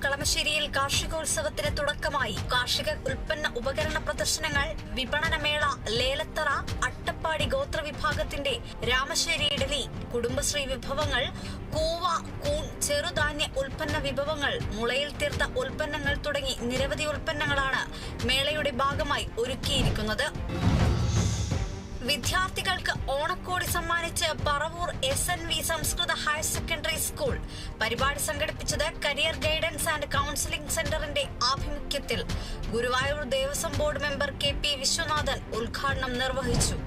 കളമശ്ശേരിയിൽ കാർഷികോത്സവത്തിന് തുടക്കമായി. കാർഷിക ഉൽപ്പന്ന ഉപകരണ പ്രദർശനങ്ങൾ, വിപണനമേള, ലേലത്തറ, അട്ടപ്പാടി ഗോത്ര വിഭാഗത്തിന്റെ രാമശ്ശേരി ഇഡലി, കുടുംബശ്രീ വിഭവങ്ങൾ, കൂവ, കൂൺ, ചെറുധാന്യ ഉൽപ്പന്ന വിഭവങ്ങൾ, മുളയിൽ തീർത്ത ഉൽപ്പന്നങ്ങൾ തുടങ്ങി നിരവധി ഉൽപ്പന്നങ്ങളാണ് മേളയുടെ ഭാഗമായി ഒരുക്കിയിരിക്കുന്നത്. വിദ്യാർത്ഥികൾക്ക് ഓണക്കോടി സമ്മാനിച്ച് പറവൂർ SNV സംസ്കൃത ഹയർ സെക്കൻഡറി സ്കൂൾ. പരിപാടി സംഘടിപ്പിച്ചത് കരിയർ ഗൈഡൻസ് ആൻഡ് കൌൺസിലിംഗ് സെന്ററിന്റെ ആഭിമുഖ്യത്തിൽ. Guruvayur Devaswom board member KP Viswanathan ഉദ്ഘാടനം നിർവഹിച്ചു.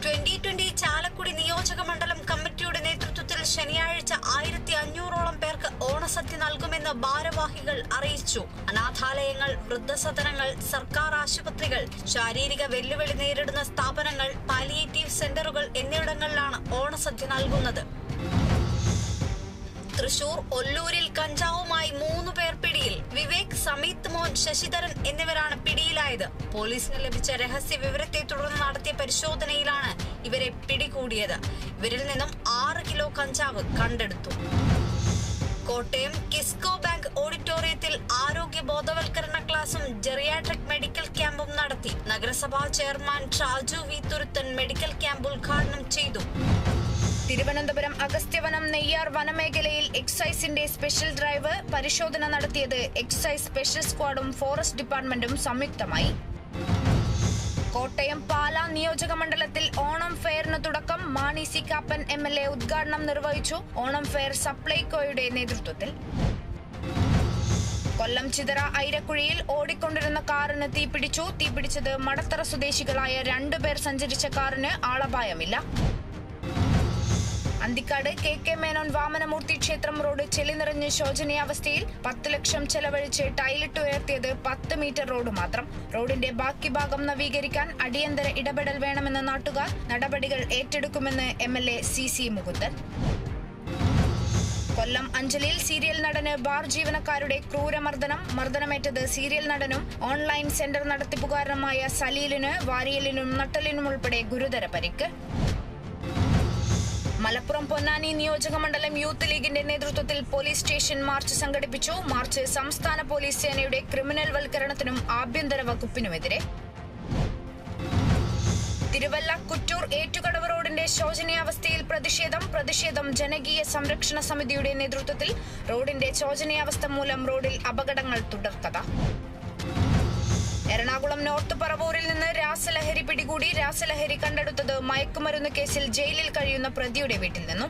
2020 ചാലക്കുടി നിയോജക മണ്ഡലം കമ്മിറ്റിയുടെ നേതൃത്വത്തിൽ ശനിയാഴ്ച 1500ഓളം പേർക്ക് ഓണസദ്യ നൽകുമെന്ന് ഭാരവാഹികൾ അറിയിച്ചു. അനാഥാലയങ്ങൾ, വൃദ്ധസദനങ്ങൾ, സർക്കാർ ആശുപത്രികൾ, ശാരീരിക വെല്ലുവിളി നേരിടുന്ന സ്ഥാപനങ്ങൾ, പാലിയേറ്റീവ് സെന്ററുകൾ എന്നിവിടങ്ങളിലാണ് ഓണസദ്യ നൽകുന്നത്. തൃശൂർ ഒല്ലൂരിൽ കഞ്ചാവുമായി 3 പേർ പിടിയിൽ. വിവേക്, സമീത് മോൻ, ശശിധരൻ എന്നിവരാണ് പിടിയിലായത്. പോലീസിന് ലഭിച്ച രഹസ്യ വിവരത്തെ തുടർന്ന് നടത്തിയ പരിശോധനയിലാണ് ഇവരെ പിടികൂടിയത്. ഇവരിൽ നിന്നും 6 കിലോ കഞ്ചാവ് കണ്ടെടുത്തു. കോട്ടയം കിസ്കോ ബാങ്ക് ഓഡിറ്റോറിയത്തിൽ ആരോഗ്യ ബോധവൽക്കരണ ക്ലാസും ജെറിയാട്രിക് മെഡിക്കൽ ക്യാമ്പും നടത്തി. നഗരസഭാ chairman Shaju V Thuruthan medical camp ഉദ്ഘാടനം ചെയ്തു. തിരുവനന്തപുരം അഗസ്ത്യവനം നെയ്യാർ വനമേഖലയിൽ എക്സൈസിന്റെ സ്പെഷ്യൽ ഡ്രൈവ്. പരിശോധന നടത്തിയത് എക്സൈസ് സ്പെഷ്യൽ സ്ക്വാഡും ഫോറസ്റ്റ് ഡിപ്പാർട്ട്മെന്റും സംയുക്തമായി. കോട്ടയം പാലാ നിയോജക മണ്ഡലത്തിൽ ഓണം ഫെയറിന് തുടക്കം. മാണി സി കാപ്പൻ MLA ഉദ്ഘാടനം നിർവഹിച്ചു. ഓണം ഫെയർ സപ്ലൈകോയുടെ നേതൃത്വത്തിൽ. കൊല്ലം ചിതറ ഐരക്കുഴിയിൽ ഓടിക്കൊണ്ടിരുന്ന കാറിന് തീപിടിച്ചു. തീപിടിച്ചത് മടത്തറ സ്വദേശികളായ 2 പേർ സഞ്ചരിച്ച കാറിന് ആളപായമില്ല. അന്തിക്കാട് KK മേനോൻ വാമനമൂർത്തി ക്ഷേത്രം റോഡ് ചെളി നിറഞ്ഞ് ശോചനീയാവസ്ഥയിൽ. 10 ലക്ഷം ചെലവഴിച്ച് ടൈലിട്ട് ഉയർത്തിയത് 10 മീറ്റർ റോഡ് മാത്രം. റോഡിന്റെ ബാക്കി ഭാഗം നവീകരിക്കാൻ അടിയന്തര ഇടപെടൽ വേണമെന്ന് നാട്ടുകാർ. നടപടികൾ ഏറ്റെടുക്കുമെന്ന് MLA CC മുകുന്ദൻ. കൊല്ലം അഞ്ചലിൽ സീരിയൽ നടന് ബാർ ജീവനക്കാരുടെ ക്രൂരമർദ്ദനം. മർദ്ദനമേറ്റത് സീരിയൽ നടനും ഓൺലൈൻ സെന്റർ നടത്തിപ്പുകാരനുമായ സലീലിന് വാരിയലിനും നട്ടലിനും ഉൾപ്പെടെ ഗുരുതര പരിക്ക്. മലപ്പുറം പൊന്നാനി നിയോജക മണ്ഡലം യൂത്ത് ലീഗിന്റെ നേതൃത്വത്തിൽ പോലീസ് സ്റ്റേഷൻ മാർച്ച് സംഘടിപ്പിച്ചു. മാർച്ച് സംസ്ഥാന പോലീസ് സേനയുടെ ക്രിമിനൽ വൽക്കരണത്തിനും ആഭ്യന്തര വകുപ്പിനുമെതിരെ. തിരുവല്ല കുറ്റൂർ ഏറ്റുകടവ് റോഡിന്റെ ശോചനീയാവസ്ഥയിൽ പ്രതിഷേധം ജനകീയ സംരക്ഷണ സമിതിയുടെ നേതൃത്വത്തിൽ. റോഡിന്റെ ശോചനീയാവസ്ഥ മൂലം റോഡിൽ അപകടങ്ങൾ തുടർക്കഥ. എറണാകുളം നോർത്ത് പറവൂരിൽ നിന്ന് രാസലഹരി പിടികൂടി. രാസലഹരി കണ്ടെടുത്തത് മയക്കുമരുന്ന് കേസിൽ ജയിലിൽ കഴിയുന്ന പ്രതിയുടെ വീട്ടിൽ നിന്നും.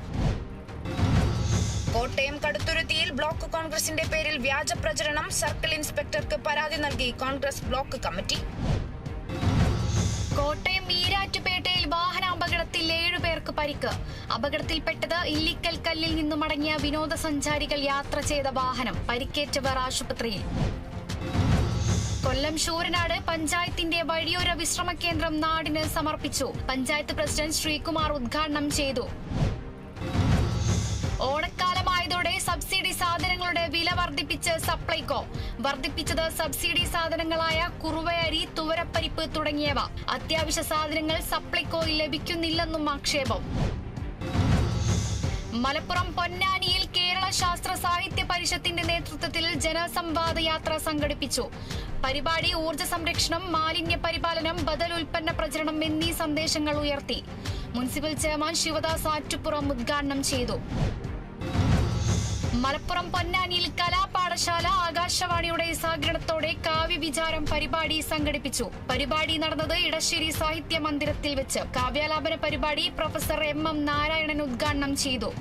കോട്ടയം കടുത്തുരുത്തിയിൽ ബ്ലോക്ക് കോൺഗ്രസിന്റെ പേരിൽ വ്യാജ പ്രചരണം. സർക്കിൾ ഇൻസ്പെക്ടർക്ക് പരാതി നൽകി കോൺഗ്രസ് ബ്ലോക്ക് കമ്മിറ്റി. കോട്ടയം ഈരാറ്റുപേട്ടയിൽ വാഹനാപകടത്തിൽ 7 പേർക്ക് പരിക്ക്. അപകടത്തിൽപ്പെട്ടത് ഇല്ലിക്കൽ കല്ലിൽ നിന്നും മടങ്ങിയ വിനോദസഞ്ചാരികൾ യാത്ര ചെയ്ത വാഹനം. പരിക്കേറ്റവർ ആശുപത്രിയിൽ. കൊല്ലം ശൂരനാട് പഞ്ചായത്തിന്റെ വഴിയോര വിശ്രമ കേന്ദ്രം നാടിന് സമർപ്പിച്ചു. പഞ്ചായത്ത് പ്രസിഡന്റ് ശ്രീകുമാർ ഉദ്ഘാടനം ചെയ്തു. ഓണക്കാലമായതോടെ സബ്സിഡി സാധനങ്ങളുടെ വില വർദ്ധിപ്പിച്ച് സപ്ലൈകോ. വർദ്ധിപ്പിച്ചത് സബ്സിഡി സാധനങ്ങളായ കുറുവയരി, തുവരപ്പരിപ്പ് തുടങ്ങിയവ. അത്യാവശ്യ സാധനങ്ങൾ സപ്ലൈകോയിൽ ലഭിക്കുന്നില്ലെന്നും ആക്ഷേപം. മലപ്പുറം പൊന്നാനിയിൽ കേരള ശാസ്ത്ര സാഹിത്യ പരിഷത്തിന്റെ നേതൃത്വത്തിൽ ജനസംവാദ യാത്ര സംഘടിപ്പിച്ചു. പരിപാടി ഊർജ്ജ സംരക്ഷണം, മാലിന്യ പരിപാലനം, ബദൽ ഉൽപ്പന്ന പ്രചരണം എന്നീ സന്ദേശങ്ങൾ ഉയർത്തി. മുനിസിപ്പൽ ചെയർമാൻ ശിവദാസ് ആറ്റുപുറം ഉദ്ഘാടനം ചെയ്തു. മലപ്പുറം പൊന്നാനിയിൽ കലാപാഠശാല ആകാശവാണിയുടെ സഹകരണത്തോടെ കാവ്യവിചാരം പരിപാടി സംഘടിപ്പിച്ചു. പരിപാടി നടന്നത് ഇടശ്ശേരി സാഹിത്യ മന്ദിരത്തിൽ വെച്ച്. കാവ്യാലാപന പരിപാടി പ്രൊഫസർ MM നാരായണൻ ഉദ്ഘാടനം ചെയ്തു.